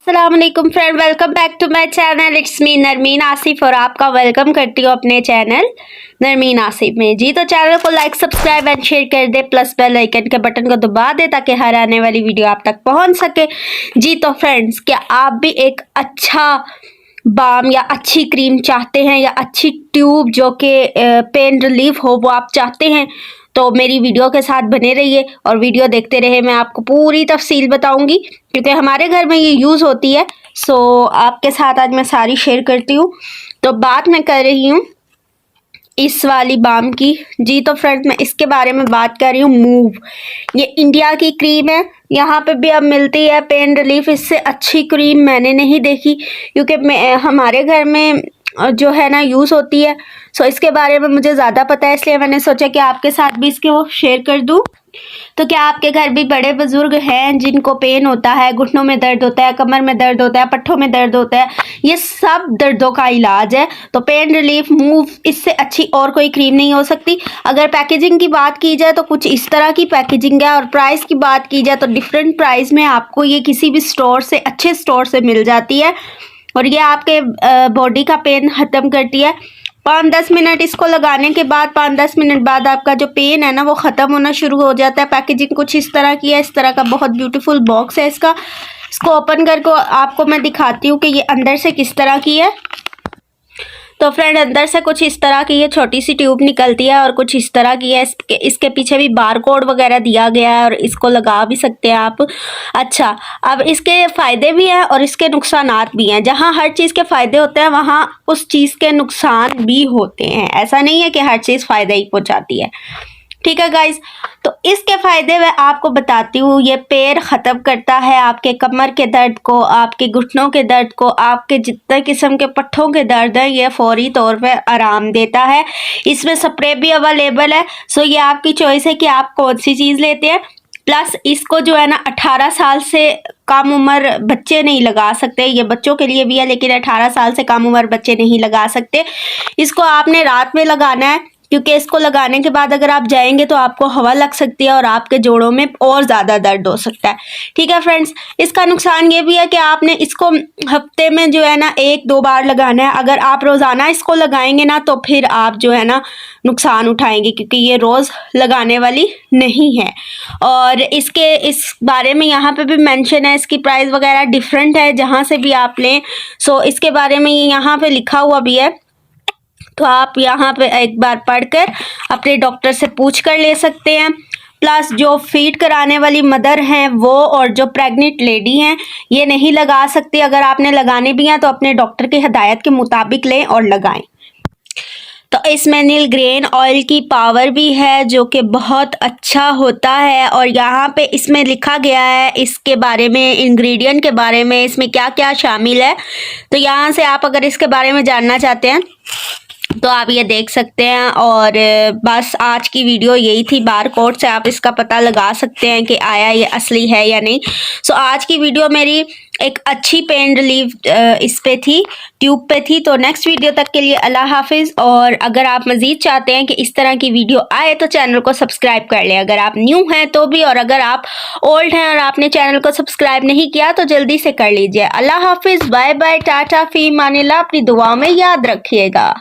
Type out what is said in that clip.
अस्सलामुअलैकुम friend, welcome back to my channel. It's me Narmeen Asif और आपका वेलकम करती हूँ अपने चैनल नरमीन आसिफ में। जी तो चैनल को लाइक, सब्सक्राइब एंड शेयर कर दे, प्लस बेल आइकन के बटन को दबा दे ताकि हर आने वाली वीडियो आप तक पहुँच सके। जी तो फ्रेंड्स, क्या आप भी एक अच्छा बाम या अच्छी क्रीम चाहते हैं या अच्छी ट्यूब जो कि पेन रिलीफ हो वो आप चाहते हैं, तो मेरी वीडियो के साथ बने रहिए और वीडियो देखते रहे। मैं आपको पूरी तफसील बताऊंगी क्योंकि हमारे घर में ये यूज़ होती है। सो आपके साथ आज मैं सारी शेयर करती हूँ। तो बात मैं कर रही हूँ इस वाली बाम की। जी तो फ्रेंड्स, मैं इसके बारे में बात कर रही हूँ मूव। ये इंडिया की क्रीम है, यहाँ पे भी अब मिलती है पेन रिलीफ। इससे अच्छी क्रीम मैंने नहीं देखी क्योंकि हमारे घर में जो है ना यूज़ होती है। सो इसके बारे में मुझे ज़्यादा पता है, इसलिए मैंने सोचा कि आपके साथ भी इसके वो शेयर कर दूँ। तो क्या आपके घर भी बड़े बुजुर्ग हैं जिनको पेन होता है, घुटनों में दर्द होता है, कमर में दर्द होता है, पट्ठों में दर्द होता है, ये सब दर्दों का इलाज है। तो पेन रिलीफ मूव, इससे अच्छी और कोई क्रीम नहीं हो सकती। अगर पैकेजिंग की बात की जाए तो कुछ इस तरह की पैकेजिंग है, और प्राइस की बात की जाए तो डिफरेंट प्राइस में आपको ये किसी भी स्टोर से, अच्छे स्टोर से मिल जाती है। और ये आपके बॉडी का पेन ख़त्म करती है। 5-10 मिनट इसको लगाने के बाद, 5-10 मिनट बाद आपका जो पेन है ना वो ख़त्म होना शुरू हो जाता है। पैकेजिंग कुछ इस तरह की है, इस तरह का बहुत ब्यूटीफुल बॉक्स है इसका। इसको ओपन करके आपको मैं दिखाती हूँ कि ये अंदर से किस तरह की है। तो फ्रेंड, अंदर से कुछ इस तरह की ये छोटी सी ट्यूब निकलती है और कुछ इस तरह की है। इसके पीछे भी बार कोड वगैरह दिया गया है और इसको लगा भी सकते हैं आप। अच्छा, अब इसके फ़ायदे भी हैं और इसके नुकसानात भी हैं। जहाँ हर चीज़ के फ़ायदे होते हैं वहाँ उस चीज़ के नुकसान भी होते हैं। ऐसा नहीं है कि हर चीज़ फ़ायदा ही पहुँचाती है। ठीक है गाइज, तो इसके फ़ायदे मैं आपको बताती हूँ। ये पैर ख़त्म करता है आपके कमर के दर्द को, आपके घुटनों के दर्द को, आपके जितने किस्म के पट्ठों के दर्द है ये फौरी तौर पे आराम देता है। इसमें स्प्रे भी अवेलेबल है। सो ये आपकी चॉइस है कि आप कौन सी चीज़ लेते हैं। प्लस इसको जो है ना 18 साल से कम उम्र बच्चे नहीं लगा सकते। ये बच्चों के लिए भी है लेकिन 18 साल से कम उम्र बच्चे नहीं लगा सकते। इसको आपने रात में लगाना है क्योंकि इसको लगाने के बाद अगर आप जाएंगे तो आपको हवा लग सकती है और आपके जोड़ों में और ज़्यादा दर्द हो सकता है। ठीक है फ्रेंड्स, इसका नुकसान ये भी है कि आपने इसको हफ्ते में जो है ना 1-2 बार लगाना है। अगर आप रोज़ाना इसको लगाएंगे ना तो फिर आप जो है ना नुकसान उठाएंगे क्योंकि ये रोज़ लगाने वाली नहीं है। और इस बारे में यहाँ पे भी मेंशन है, इसकी प्राइस वगैरह डिफरेंट है जहाँ से भी आप लें। सो इसके बारे में यहाँ पे लिखा हुआ भी है, तो आप यहाँ पे एक बार पढ़कर अपने डॉक्टर से पूछ कर ले सकते हैं। प्लस जो फीड कराने वाली मदर हैं वो और जो प्रेग्नेंट लेडी हैं ये नहीं लगा सकती। अगर आपने लगाने भी हैं तो अपने डॉक्टर की हिदायत के मुताबिक लें और लगाएं। तो इसमें नील ग्रेन ऑयल की पावर भी है जो कि बहुत अच्छा होता है। और यहाँ पे इसमें लिखा गया है इसके बारे में, इंग्रेडिएंट के बारे में, इसमें क्या क्या शामिल है। तो यहाँ से आप अगर इसके बारे में जानना चाहते हैं तो आप ये देख सकते हैं। और बस आज की वीडियो यही थी। बार कोड से आप इसका पता लगा सकते हैं कि आया ये असली है या नहीं। सो आज की वीडियो मेरी एक अच्छी पेन रिलीफ इस पे थी, ट्यूब पे थी। तो नेक्स्ट वीडियो तक के लिए अल्लाह हाफिज़। और अगर आप मज़ीद चाहते हैं कि इस तरह की वीडियो आए तो चैनल को सब्सक्राइब कर लें अगर आप न्यू हैं तो भी, और अगर आप ओल्ड हैं और आपने चैनल को सब्सक्राइब नहीं किया तो जल्दी से कर लीजिए। अल्लाह हाफिज़, बाय बाय, टाटा, फी मानिल्लाह। अपनी दुआओं में याद रखिएगा।